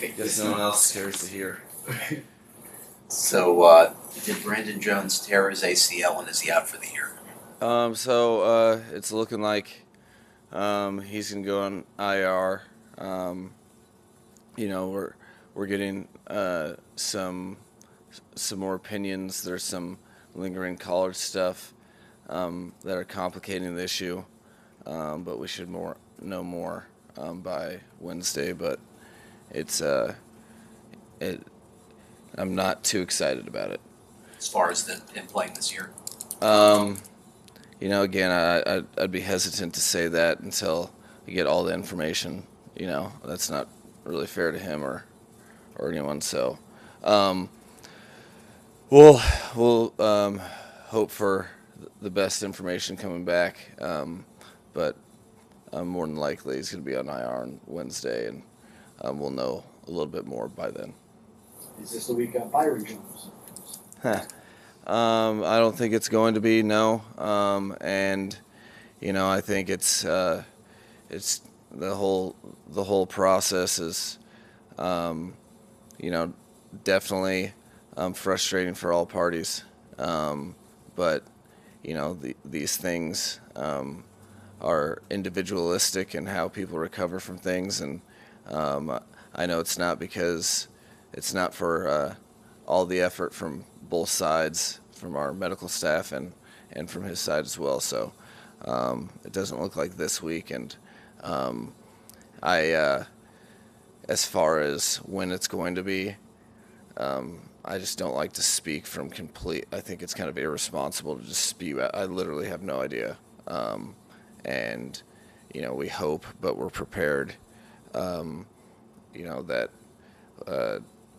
Mike. Guess no one else cares to hear. So, did Brandon Jones tear his ACL and is he out for the year? It's looking like he's gonna go on IR. We're getting some more opinions. There's some lingering college stuff that are complicating the issue, but we should know more by Wednesday. But I'm not too excited about it. As far as him playing this year? Again, I'd be hesitant to say that until we get all the information. That's not really fair to him or anyone. So we'll hope for the best information coming back. But more than likely he's going to be on IR on Wednesday, and we'll know a little bit more by then. Is this the week Byron Jones? I don't think it's going to be, no. I think it's the whole process is, definitely frustrating for all parties. But these things are individualistic in how people recover from things, and I know it's not because it's not for all the effort from both sides, from our medical staff and from his side as well. So it doesn't look like this week. And as far as when it's going to be, I just don't like to speak from complete. I think it's kind of irresponsible to just spew out. I literally have no idea. We hope, but we're prepared, that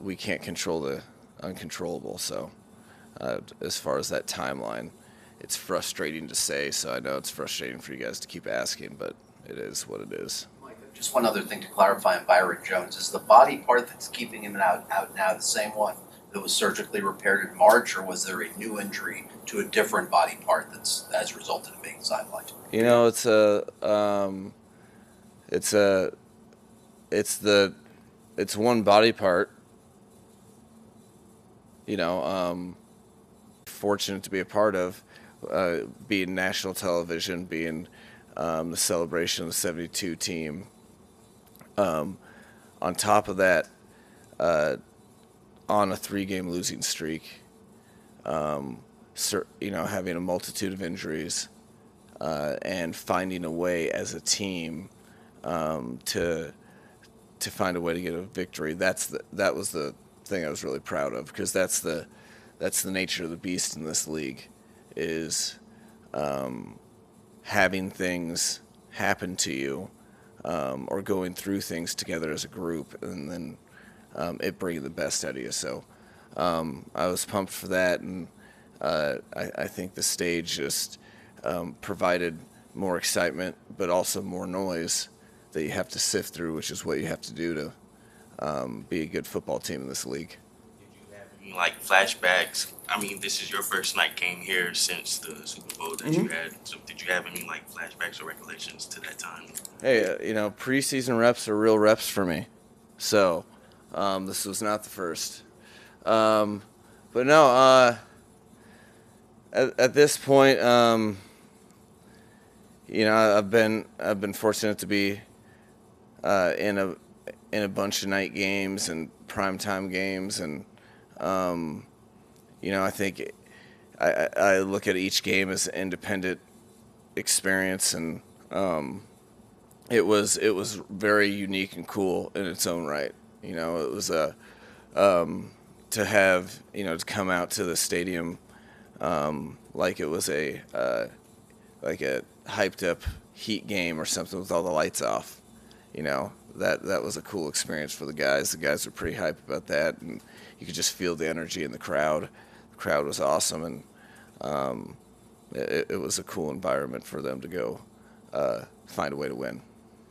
we can't control the uncontrollable. So as far as that timeline, it's frustrating to say. So I know it's frustrating for you guys to keep asking, but it is what it is. Mike, just one other thing to clarify on Byron Jones. Is the body part that's keeping him out now the same one that was surgically repaired in March, or was there a new injury to a different body part that has resulted in being sidelined? It's one body part. Fortunate to be a part of, being national television, being the celebration of the 72 team. On top of that, on a 3-game losing streak, having a multitude of injuries, and finding a way as a team to find a way to get a victory. That was the thing I was really proud of, because that's the nature of the beast in this league, is having things happen to you, or going through things together as a group, and then it bringing the best out of you. So I was pumped for that, and I think the stage just provided more excitement, but also more noise that you have to sift through, which is what you have to do to be a good football team in this league. Did you have any flashbacks? I mean, this is your first night game here since the Super Bowl that you had. So did you have any flashbacks or recollections to that time? Hey, preseason reps are real reps for me. So this was not the first. But no, at this point, I've been fortunate to be in a bunch of night games and primetime games, and I think I look at each game as an independent experience, and it was very unique and cool in its own right. It was to have to come out to the stadium like it was a hyped up Heat game or something with all the lights off. That was a cool experience for the guys. The guys were pretty hyped about that, and you could just feel the energy in the crowd. The crowd was awesome, and it was a cool environment for them to go find a way to win.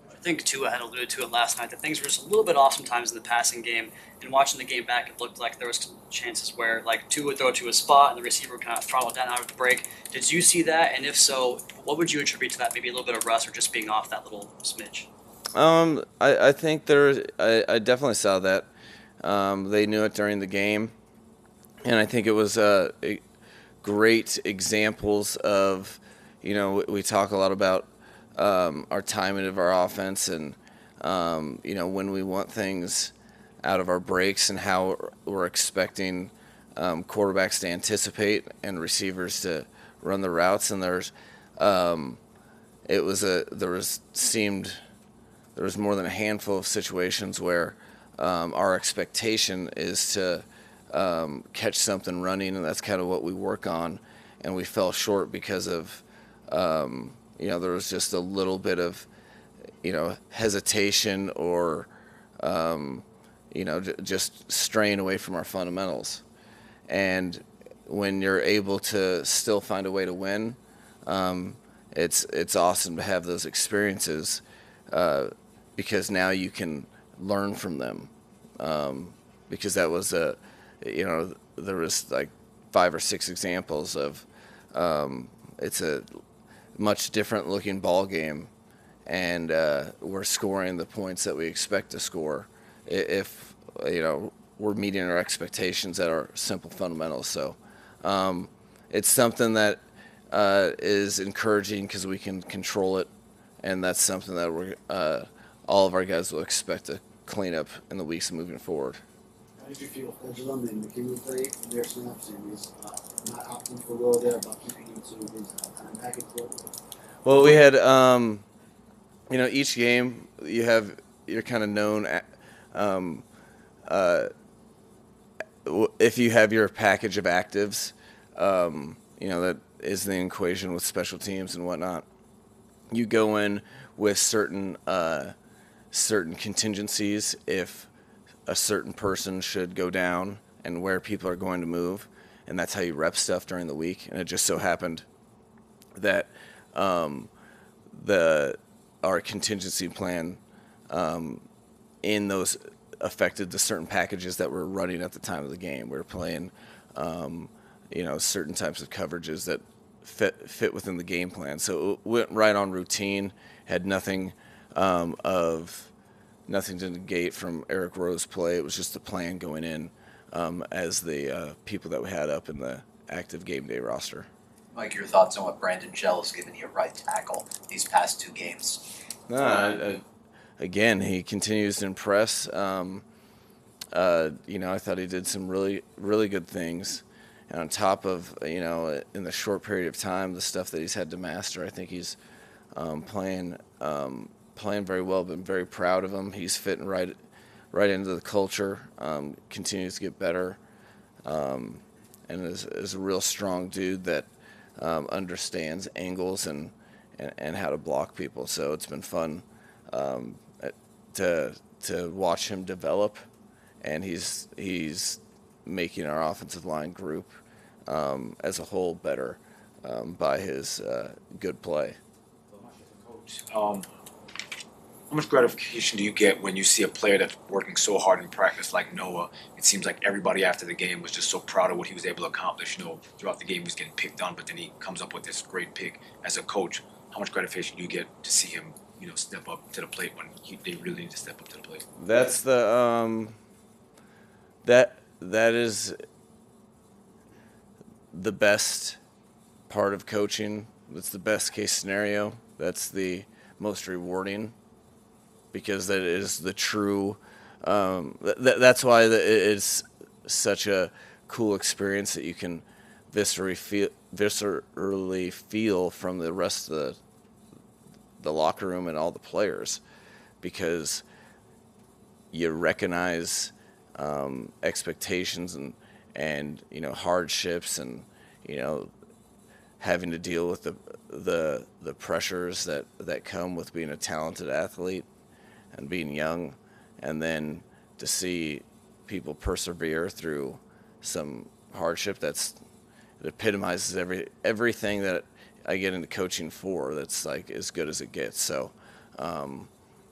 I think Tua had alluded to it last night that things were just a little bit off sometimes in the passing game. And watching the game back, it looked like there was some chances where Tua would throw it to a spot and the receiver would kind of throttle down out of the break. Did you see that? And if so, what would you attribute to that? Maybe a little bit of rust or just being off that little smidge? I think I definitely saw that. They knew it during the game, and I think it was great examples of, we talk a lot about our timing of our offense and, when we want things out of our breaks and how we're expecting quarterbacks to anticipate and receivers to run the routes. And there was more than a handful of situations where our expectation is to catch something running, and that's kind of what we work on. And we fell short because of, there was just a little bit of, hesitation or, just straying away from our fundamentals. And when you're able to still find a way to win, it's awesome to have those experiences because now you can learn from them. Because that was there was like 5 or 6 examples of it's a much different looking ball game, and we're scoring the points that we expect to score if we're meeting our expectations at our simple fundamentals. So it's something that is encouraging because we can control it, and that's something that we're all of our guys will expect to clean up in the weeks moving forward. How did you feel Fedulum and McKinley play their snaps and his not opting for Will there about keeping him to his time package? Well, we had, each game you're kind of known if you have your package of actives, that is the equation with special teams and whatnot. You go in with certain contingencies if a certain person should go down and where people are going to move, and that's how you rep stuff during the week. And it just so happened that our contingency plan in those affected the certain packages that we're running at the time of the game. We were playing, certain types of coverages that fit within the game plan. So it went right on routine. Had nothing to negate from Eric Rowe's play. It was just the plan going in as the people that we had up in the active game day roster. Mike, your thoughts on what Brandon Shell has given you at right tackle these past 2 games? Again, he continues to impress. I thought he did some really, really good things. And on top of, in the short period of time, the stuff that he's had to master, I think he's playing very well. Been very proud of him. He's fitting right into the culture. Continues to get better, and is a real strong dude that understands angles and how to block people. So it's been fun to watch him develop, and he's making our offensive line group as a whole better by his good play. Coach, how much gratification do you get when you see a player that's working so hard in practice like Noah? It seems like everybody after the game was just so proud of what he was able to accomplish. Throughout the game he was getting picked on, but then he comes up with this great pick. As a coach, how much gratification do you get to see him, step up to the plate when they really need to step up to the plate? That's the that is the best part of coaching. That's the best case scenario. That's the most rewarding, because that is the true. That's why it's such a cool experience that you can viscerally feel from the rest of the locker room and all the players, because you recognize expectations and hardships and having to deal with the pressures that come with being a talented athlete and being young, and then to see people persevere through some hardship. It epitomizes everything that I get into coaching for. That's like as good as it gets. So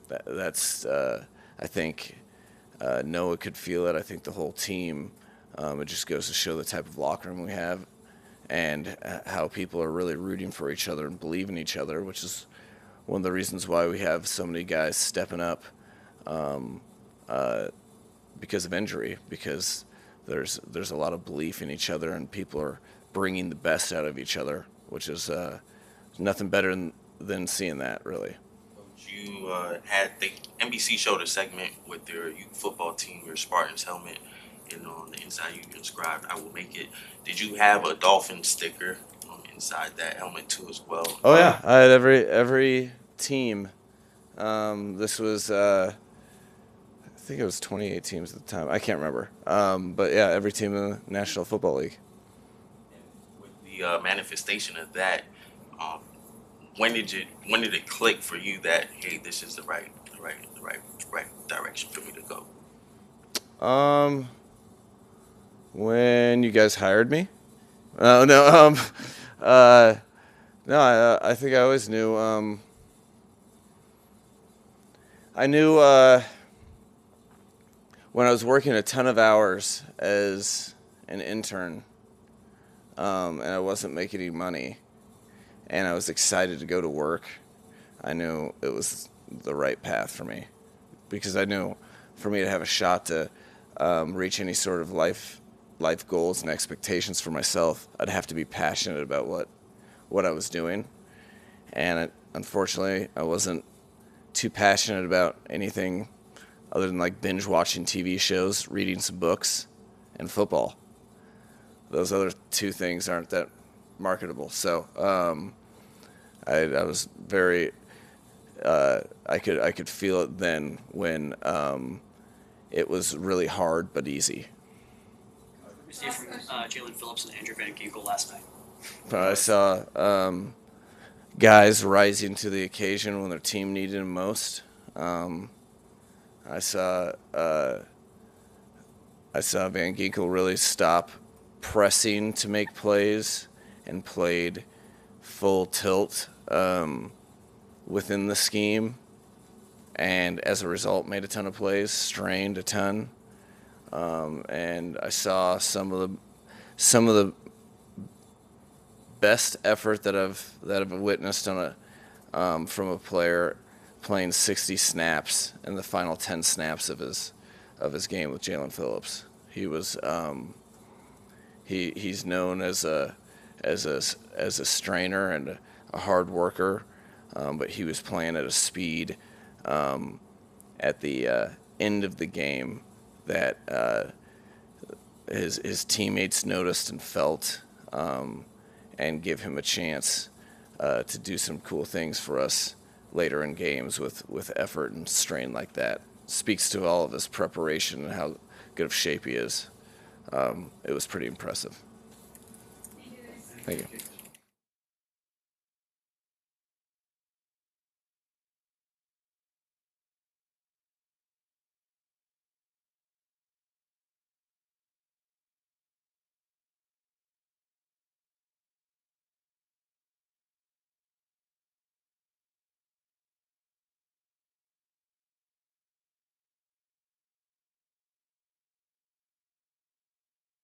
that's I think Noah could feel it. I think the whole team. It just goes to show the type of locker room we have, and how people are really rooting for each other and believe in each other, which is one of the reasons why we have so many guys stepping up because of injury, because there's a lot of belief in each other and people are bringing the best out of each other, which is nothing better than seeing that, really. You had the NBC showed a segment with their youth football team, your Spartans helmet, and on the inside you inscribed "I will make it." Did you have a Dolphin sticker inside that helmet too as well? Oh yeah, I had every team. This was I think it was 28 teams at the time. I can't remember. But yeah, every team in the National Football League. With the manifestation of that, when did it click for you that, hey, this is the right direction for me to go? When you guys hired me? No, no. I think I always knew. I knew when I was working a ton of hours as an intern, and I wasn't making any money, and I was excited to go to work, I knew it was the right path for me, because I knew for me to have a shot to reach any sort of life goals and expectations for myself, I'd have to be passionate about what I was doing, and unfortunately, I wasn't too passionate about anything other than like binge watching TV shows, reading some books, and football. Those other two things aren't that marketable. So I was very I could feel it then when it was really hard but easy. What did we see from Jalen Phillips and Andrew Van Ginkel last night? I saw guys rising to the occasion when their team needed them most. I saw Van Ginkel really stop pressing to make plays and played full tilt within the scheme, and as a result made a ton of plays, strained a ton, and I saw some of the best effort that I've witnessed on from a player playing 60 snaps in the final 10 snaps of his game with Jalen Phillips. He was he's known as a strainer and a hard worker, but he was playing at a speed at the end of the game that his teammates noticed and felt, and give him a chance to do some cool things for us later in games with effort and strain like that. Speaks to all of his preparation and how good of shape he is. It was pretty impressive. Thank you.